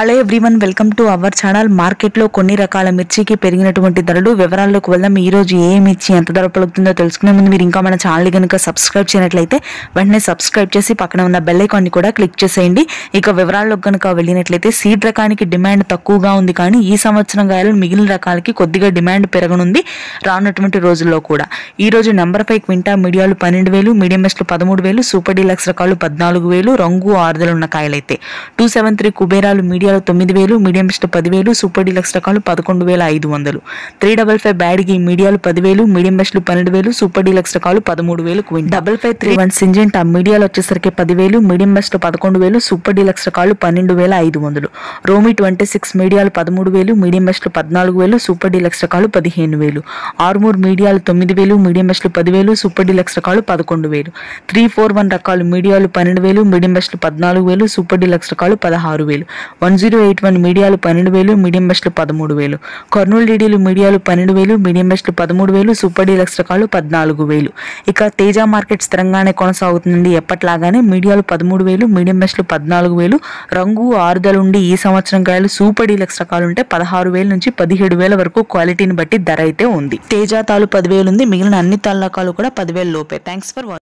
Hello everyone, welcome to our channel. మార్కెట్లో కొన్ని రకాల మిర్చికి పెరిగినటువంటి ధరలు వివరాల్లోకి వెళ్దాం. ఈ రోజు ఏ మిర్చి ఎంత ధర పలుకుతుందో తెలుసుకునే ముందు మీరు ఇంకా మన ఛానల్ కనుక సబ్స్క్రైబ్ చేయనట్లయితే వెంటనే సబ్స్క్రైబ్ చేసి పక్కన ఉన్న బెల్ ఐకాన్ ని కూడా క్లిక్ చేసేయండి. ఇక వివరాల్లోకి కనుక వెళ్ళినట్లయితే సీడ్ రకానికి డిమాండ్ తక్కువగా ఉంది, కానీ ఈ సంవత్సరం కాయలు మిగిలిన రకాలకి కొద్దిగా డిమాండ్ పెరగనుంది రానున్నటువంటి రోజుల్లో కూడా. ఈ రోజు నెంబర్ 5 క్వింటా మీడియాలు 12,000, మీడియం బెస్ట్లు 13,000, సూపర్ డీలక్స్ రకాలు 14,000, రంగు ఆరుదలు ఉన్న కాయలైతే 273 కుబేరాలు మీడియాలు 9,000, మీడియం బెస్ట్ 10,000, సూపర్ డీలక్స్ రకాలు 11,500, 355 బ్యాడ్గి మీడియాలు 10,000, మీడియం బెస్ట్లు 12,000, సూపర్ డీలక్స్ రకాలు 13,000 క్వింటా. 5531 సింజెంటా మీడియాలు వచ్చేసరికి 10,000, మీడియం బెస్ట్ 11,000, సూపర్ డీలక్స్ రకాలు 12,500, రోమి 26 మీడియాలు 13,000, మీడియం బెస్ట్లు 14,000, సూపర్ డీలక్స్ రకాలు 15,000, ఆర్మూర్ మీడియాలు 9,000, మీడియం బెస్ట్లు 10,000, సూపర్ డీలక్స్ రకాలు 11,000, 341 రకాలు మీడియాలు 12,000, మీడియం బెస్ట్లు 14,000, సూపర్ డీలక్స్ రకాలు 16,000, 1081 మీడియాలు 12,000, మీడియం బెస్ట్లు 13,000, కర్నూలు డీడీలు మీడియాలు 12,000, మీడియం బెస్ట్లు 13,000, సూపర్ డీలక్స్ రకాలు 14,000. ఇక తేజ మార్కెట్ స్థిరంగానే కొనసాగుతుంది. ఎప్పట్లాగానే మీడియాలు 13,000, మీడియం బెస్ట్లు 14,000, రంగు ఆరుదలుండి ఈ సంవత్సరం కాయలు సూపర్ డీలక్స్ రకాలు ఉంటే 16,000 నుంచి 17,000 వరకు క్వాలిటీని బట్టి ధర అయితే ఉంది. తేజ తాలు 10,000 ఉంది, మిగిలిన అన్ని తాళ్ళ రకాలు కూడా 10,000 లోపే. Thanks for watching.